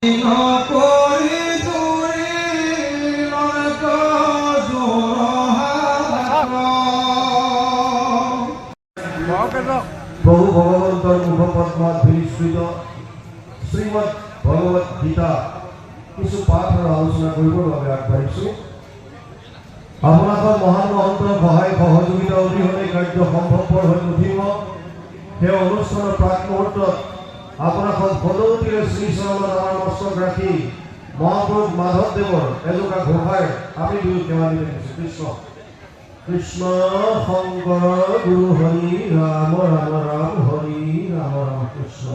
প্ৰভু ভগবন্তৰ মুখপদ্মত বিনিষ্কৃত শ্ৰীমদ ভগবত গীতা কিছু পাঠ আৰু আলোচনা কৰিবৰ বাবে আগবাঢ়িছোঁ। আপোনালোকৰ মহান মহন্তৰ সহায় সহযোগিতা অবিহনে কাৰ্য সম্ভৱপৰ হৈ নুঠিব। সেই অনুষ্ঠানৰ প্ৰাক মুহূৰ্তত আপোনালোকক সদৌতিৰে শ্ৰীচৰণত আমাৰ মস্তক ৰাখি মহাপুৰুষ মাধৱদেৱৰ এজোকা ঘোষাই আমি দুয়ো সেৱা দি ৰাখিছোঁ। কৃষ্ণ কৃষ্ণ শংকৰ গুৰু হৰি ৰাম ৰাম ৰাম হৰি ৰাম ৰাম কৃষ্ণ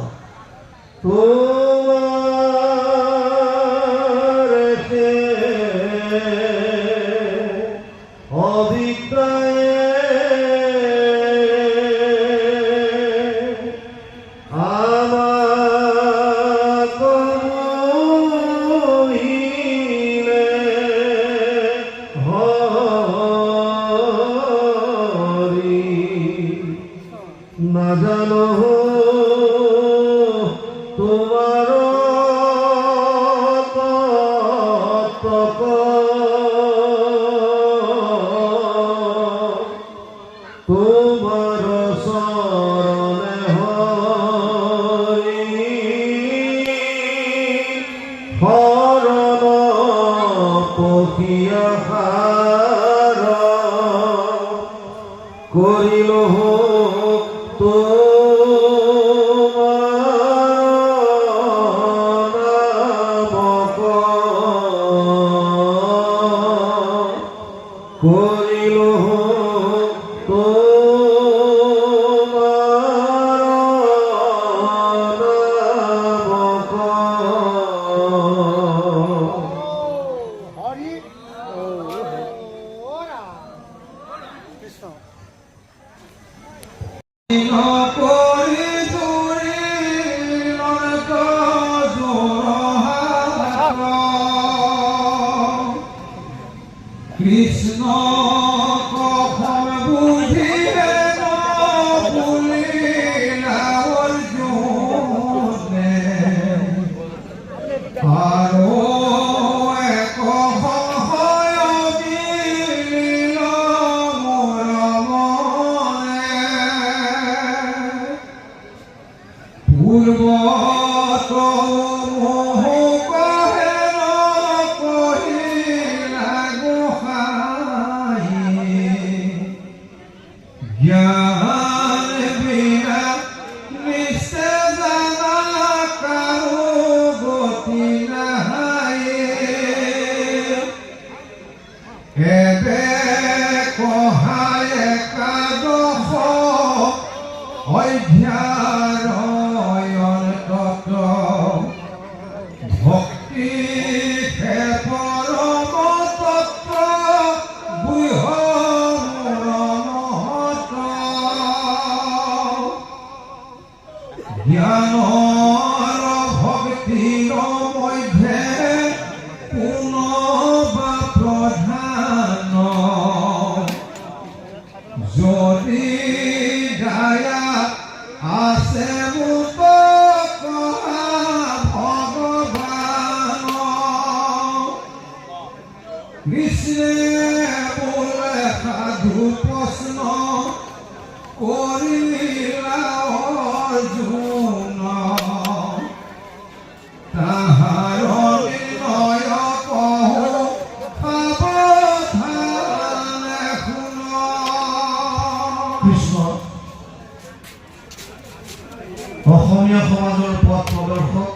অসমীয়া সমাজৰ পথ প্ৰদৰ্শক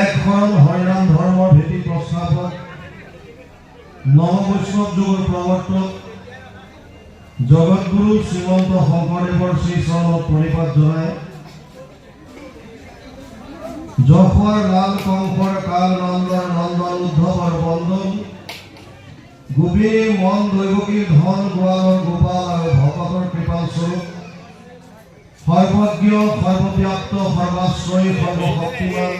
এখন হৰিনাম ধৰ্মৰ ভেটি প্ৰস্তাৱক নৱ বৈষ্ণৱ যুগৰ প্ৰৱৰ্তক জগতগুৰু শ্ৰীমন্ত শংকৰদেৱৰ শ্ৰীচৰণত প্ৰণিপাত জনাই যশোৱাৰ লাল কংসৰ কাল নন্দৰ নন্দন উদ্ধৱৰ বন্দন গোবিৰ মন দৈৱকীৰ ধন গোৱালৰ গোপাল আৰু ভকতৰ কৃপাল স্বৰূপ সর্বজ্ঞ সর্বব্যাপ্ত সর্বাশ্রয়ী সর্বশক্তিমান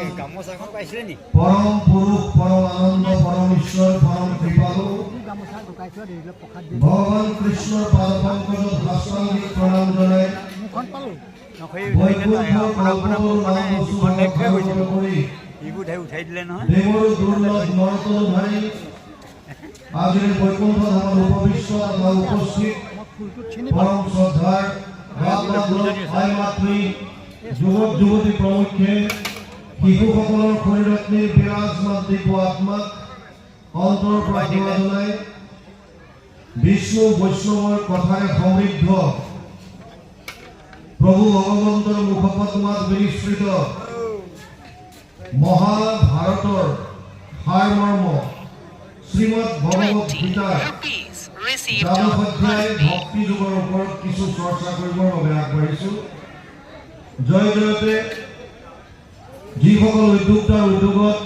পরম পুরুষ পরম আনন্দ পরম ঈশ্বর পরম কৃপালু ভগবান কৃষ্ণর পাদ পঙ্কজত সাষ্টাঙ্গিক প্রণাম জনাই উঠাই দিলে নহয় আজিৰ বৈকুণ্ঠ ধামত উপবিষ্ট তথা উপস্থিত পৰম শ্ৰদ্ধাৰ মাতৃ যুৱক যুৱতী প্ৰমুখ্যে শিশুসকলৰ শৰীৰত্নীৰ বিৰাজমান দিব্য আত্মাক অন্তৰৰ পৰা সেৱা জনাই বিষ্ণু বৈষ্ণৱৰ কথাৰে সমৃদ্ধ প্ৰভু ভগৱন্তৰ মুখপদ্মাত বিনিশ্চিত মহাভাৰতৰ সাৰমৰ্ম শ্ৰীমদ ভগৱত গীতাৰ দ্বাদশ অধ্যায় ভক্তি যোগৰ ওপৰত কিছু চৰ্চা কৰিবৰ বাবে আগবাঢ়িছোঁ। জয় জয়তে যিসকল উদ্যোক্তাৰ উদ্যোগত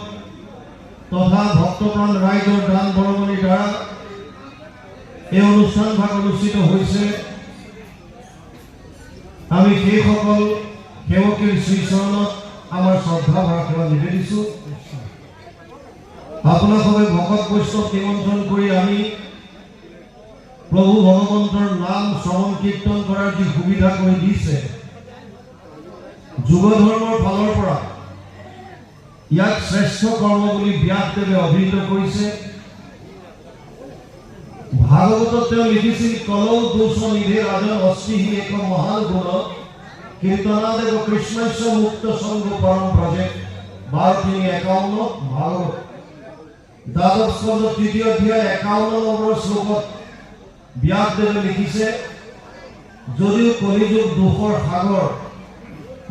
তথা ভক্তপ্ৰাণ ৰাইজৰ দান বৰঙণিৰ দ্বাৰা এই অনুষ্ঠানভাগ অনুষ্ঠিত হৈছে, আমি সেইসকল সেৱকীৰ শ্ৰীচৰণত আমাৰ শ্ৰদ্ধা ভাষা নিবেদিছোঁ। আপোনালোকে ভকত বৈষ্ণৱ নিমন্ত্ৰণ কৰি আমি প্ৰভু ভগৱন্তৰ নাম শ্ৰৱণ কীৰ্তন কৰাৰ যি সুবিধা কৰি দিছে, যুগ ধৰ্মৰ ফালৰ পৰা ইয়াক শ্ৰেষ্ঠ কৰ্ম বুলি ব্যাসদেৱে অভিহিত কৰিছে। ভাগৱতত তেওঁ লিখিছিল, কলৌ দোষ নিধে ৰাজন অস্থিহি এক মহান গুণ কীৰ্তনাদেৱ কৃষ্ণস্য মুক্ত সংগ পৰম ব্ৰজে 12:51 ভাগৱত দ্বাদশ স্কন্ধ 3 অধ্যায় 51 নম্বৰ শ্লোকত ব্যাসদেৱে লিখিছে, যদিও কলিযুগ দোষৰ সাগৰ,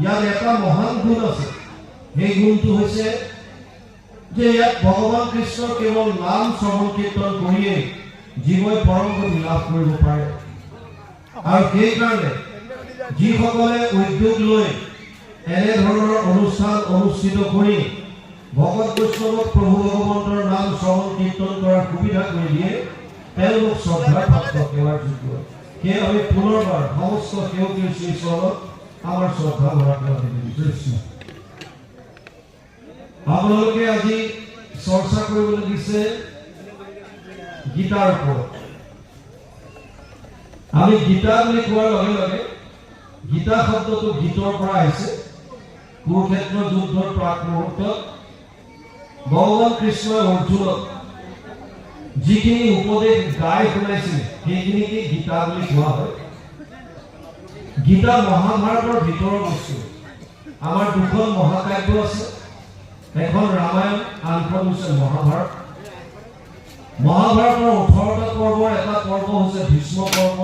ইয়াত এটা মহান গুণ আছে। সেই গুণটো হৈছে যে ইয়াত ভগৱান কৃষ্ণৰ কেৱল নাম শ্ৰৱণ কীৰ্তন কৰিয়েই জীৱই পৰম গতি লাভ কৰিব পাৰে। আৰু সেইকাৰণে যিসকলে উদ্যোগ লৈ এনেধৰণৰ অনুষ্ঠান অনুষ্ঠিত কৰি ভকত বৈষ্ণৱক প্ৰভু ভগৱন্তৰ নাম শ্ৰৱণ কীৰ্তন কৰাৰ সুবিধা কৰি দিয়ে, তেওঁলোক শ্ৰদ্ধাৰ পাত্ৰ সেৱাৰ যোগ্য। সেয়ে আমি পুনৰবাৰ সমস্ত সেৱকীৰ শ্ৰীচৰণত আমাৰ শ্ৰদ্ধা ভৰা কৃষ্ণ। আপোনালোকে আজি চৰ্চা কৰিবলৈ দিছে গীতাৰ ওপৰত। আমি গীতা বুলি কোৱাৰ লগে লগে গীতা শব্দটো গীতৰ পৰা আহিছে। কুৰুক্ষেত্ৰ যুদ্ধৰ প্ৰাক মুহূৰ্তত ভগৱান কৃষ্ণই অৰ্জুনক যিখিনি উপদেশ গাই শুনাইছিল সেইখিনিকে গীতা বুলি কোৱা হয়। গীতা মহাভাৰতৰ ভিতৰৰ বস্তু। আমাৰ দুখন মহাকাব্য আছে, এখন ৰামায়ণ, আনখন হৈছে মহাভাৰত। মহাভাৰতৰ 18টা পৰ্বৰ এটা পৰ্ব হৈছে ভীষ্ম পৰ্ব।